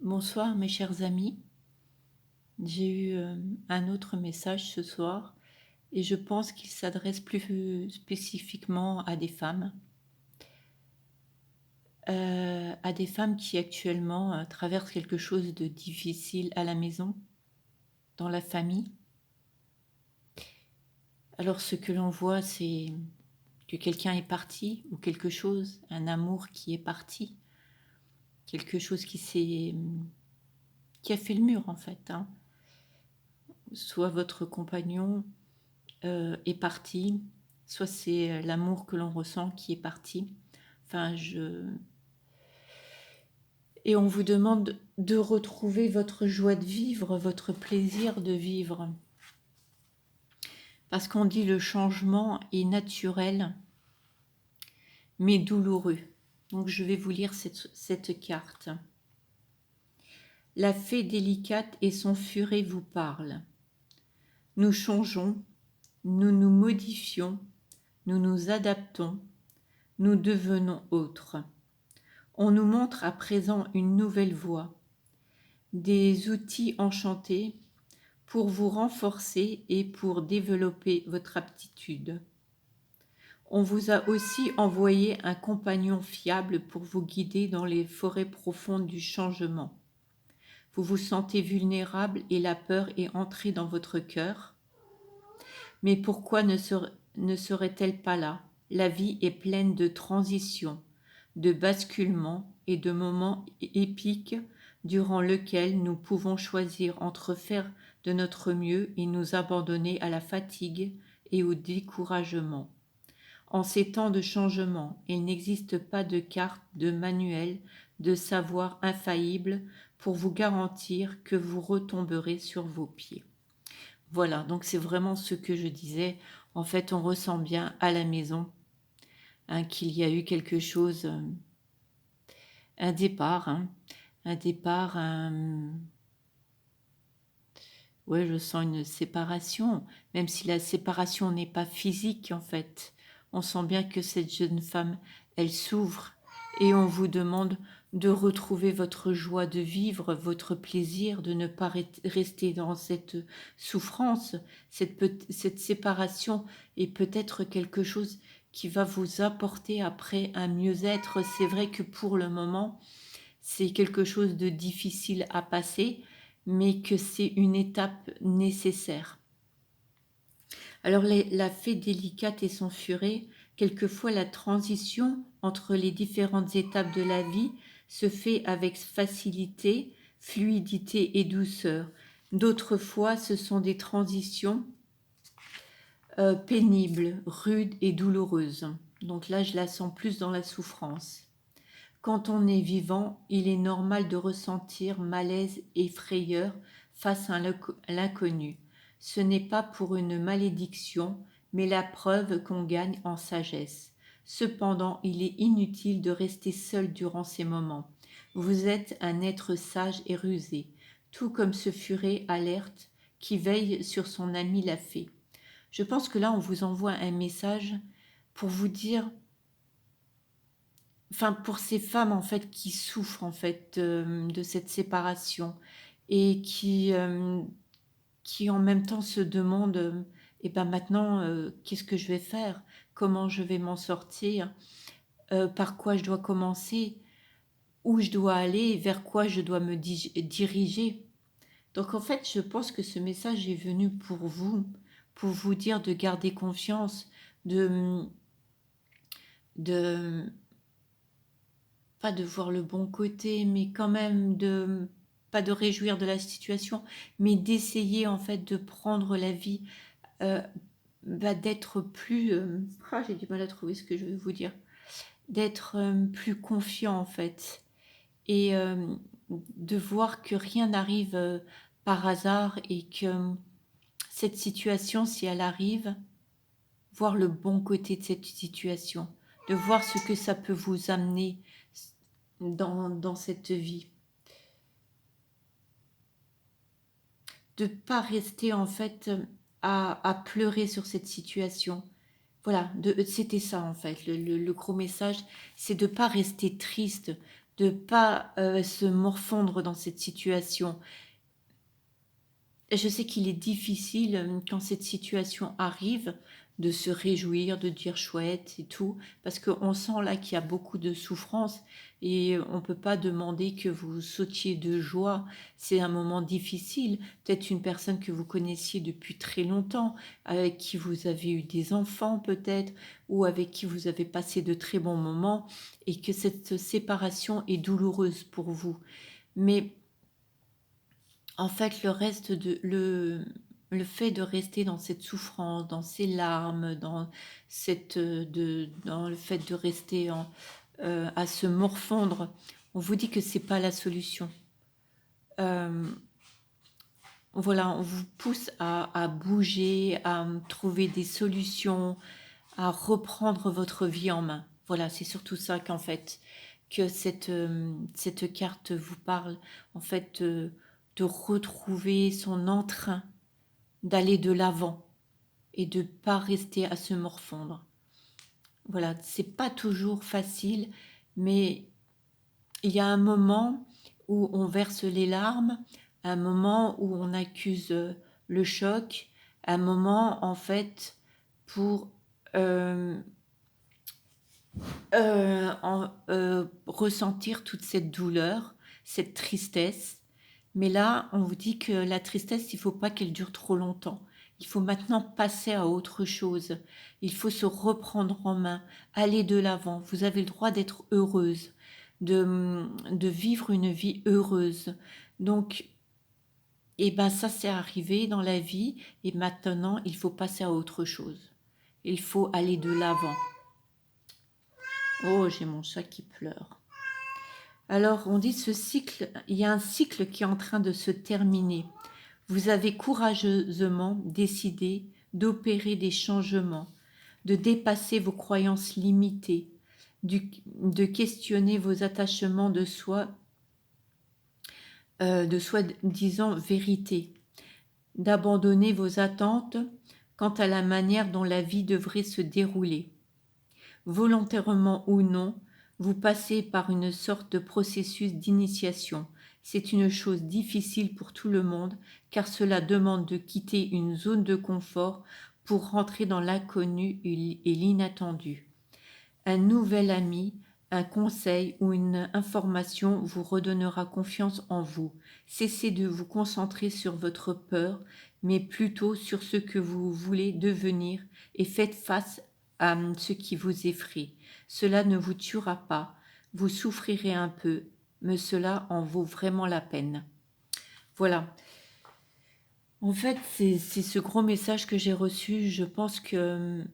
Bonsoir mes chers amis, j'ai eu un autre message ce soir et je pense qu'il s'adresse plus spécifiquement à des femmes qui actuellement traversent quelque chose de difficile à la maison, dans la famille. Alors ce que l'on voit, c'est que quelqu'un est parti ou quelque chose, un amour qui est parti, quelque chose qui a fait le mur en fait, hein. Soit votre compagnon est parti, soit c'est l'amour que l'on ressent qui est parti. Enfin, Et on vous demande de retrouver votre joie de vivre, votre plaisir de vivre. Parce qu'on dit le changement est naturel, mais douloureux. Donc je vais vous lire cette carte. La fée délicate et son furet vous parlent. Nous changeons, nous nous modifions, nous nous adaptons, nous devenons autres. On nous montre à présent une nouvelle voie, des outils enchantés pour vous renforcer et pour développer votre aptitude. On vous a aussi envoyé un compagnon fiable pour vous guider dans les forêts profondes du changement. Vous vous sentez vulnérable et la peur est entrée dans votre cœur. Mais pourquoi ne serait-elle pas là? La vie est pleine de transitions, de basculements et de moments épiques durant lesquels nous pouvons choisir entre faire de notre mieux et nous abandonner à la fatigue et au découragement. En ces temps de changement, il n'existe pas de carte, de manuel, de savoir infaillible pour vous garantir que vous retomberez sur vos pieds. Voilà, donc c'est vraiment ce que je disais. En fait, on ressent bien à la maison hein, qu'il y a eu quelque chose, un départ, ouais, je sens une séparation, même si la séparation n'est pas physique en fait. On sent bien que cette jeune femme, elle souffre et on vous demande de retrouver votre joie de vivre, votre plaisir, de ne pas rester dans cette souffrance. Cette séparation est peut-être quelque chose qui va vous apporter après un mieux-être. C'est vrai que pour le moment, c'est quelque chose de difficile à passer, mais que c'est une étape nécessaire. Alors la fée délicate et son furet, quelquefois la transition entre les différentes étapes de la vie se fait avec facilité, fluidité et douceur. D'autres fois, ce sont des transitions pénibles, rudes et douloureuses. Donc là, je la sens plus dans la souffrance. Quand on est vivant, il est normal de ressentir malaise et frayeur face à l'inconnu. Ce n'est pas pour une malédiction, mais la preuve qu'on gagne en sagesse. Cependant, il est inutile de rester seul durant ces moments. Vous êtes un être sage et rusé, tout comme ce furet alerte qui veille sur son ami la fée. Je pense que là, on vous envoie un message pour vous dire enfin pour ces femmes en fait qui souffrent en fait de cette séparation et qui en même temps se demandent et ben maintenant qu'est-ce que je vais faire, comment je vais m'en sortir, par quoi je dois commencer, où je dois aller, vers quoi je dois me diriger. Donc en fait je pense que ce message est venu pour vous dire de garder confiance, de de pas de voir le bon côté, mais quand même de pas de réjouir de la situation, mais d'essayer en fait de prendre la vie, euh, d'être plus, j'ai du mal à trouver ce que je veux vous dire, d'être plus confiant en fait, et de voir que rien n'arrive par hasard et que cette situation, si elle arrive, voir le bon côté de cette situation, de voir ce que ça peut vous amener dans cette vie. De ne pas rester en fait à pleurer sur cette situation. Voilà, c'était ça en fait. Le gros message, c'est de ne pas rester triste, de ne pas se morfondre dans cette situation. Je sais qu'il est difficile quand cette situation arrive de se réjouir, de dire chouette et tout, parce qu'on sent là qu'il y a beaucoup de souffrance et on ne peut pas demander que vous sautiez de joie. C'est un moment difficile. Peut-être une personne que vous connaissiez depuis très longtemps, avec qui vous avez eu des enfants peut-être, ou avec qui vous avez passé de très bons moments et que cette séparation est douloureuse pour vous. Mais en fait, le fait de rester dans cette souffrance, dans ces larmes, dans le fait de rester à se morfondre, on vous dit que c'est pas la solution. Euh, voilà, on vous pousse à bouger, à trouver des solutions, à reprendre votre vie en main. Voilà, c'est surtout ça qu'en fait, que cette carte vous parle, en fait, de retrouver son entrain, d'aller de l'avant et de pas rester à se morfondre. Voilà, c'est pas toujours facile, mais il y a un moment où on verse les larmes, un moment où on accuse le choc, un moment en fait pour euh, ressentir toute cette douleur, cette tristesse. Mais là, on vous dit que la tristesse, il ne faut pas qu'elle dure trop longtemps. Il faut maintenant passer à autre chose. Il faut se reprendre en main, aller de l'avant. Vous avez le droit d'être heureuse, de vivre une vie heureuse. Donc, eh ben, ça c'est arrivé dans la vie et maintenant, il faut passer à autre chose. Il faut aller de l'avant. Oh, j'ai mon chat qui pleure. Alors, on dit ce cycle, il y a un cycle qui est en train de se terminer. Vous avez courageusement décidé d'opérer des changements, de dépasser vos croyances limitées, de questionner vos attachements de soi-disant vérité, d'abandonner vos attentes quant à la manière dont la vie devrait se dérouler. Volontairement ou non, vous passez par une sorte de processus d'initiation. C'est une chose difficile pour tout le monde car cela demande de quitter une zone de confort pour rentrer dans l'inconnu et l'inattendu. Un nouvel ami, un conseil ou une information vous redonnera confiance en vous. Cessez de vous concentrer sur votre peur, mais plutôt sur ce que vous voulez devenir et faites face à ce qui vous effraie. Cela ne vous tuera pas, vous souffrirez un peu, mais cela en vaut vraiment la peine. Voilà. En fait, c'est ce gros message que j'ai reçu. Je pense que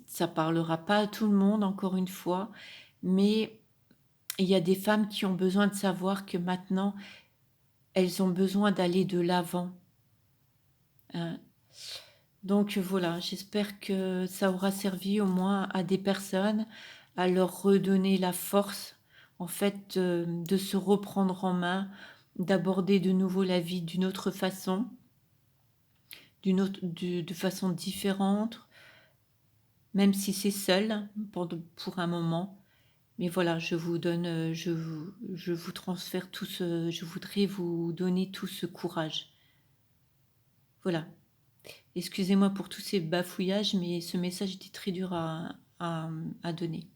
ça parlera pas à tout le monde, encore une fois, mais il y a des femmes qui ont besoin de savoir que maintenant, elles ont besoin d'aller de l'avant, hein. Donc voilà, j'espère que ça aura servi au moins à des personnes, à leur redonner la force, en fait, de se reprendre en main, d'aborder de nouveau la vie d'une autre façon, de façon différente, même si c'est seul pour un moment. Mais voilà, je vous donne, je vous transfère tout ce, je voudrais vous donner tout ce courage. Voilà. Excusez-moi pour tous ces bafouillages, mais ce message était très dur à donner.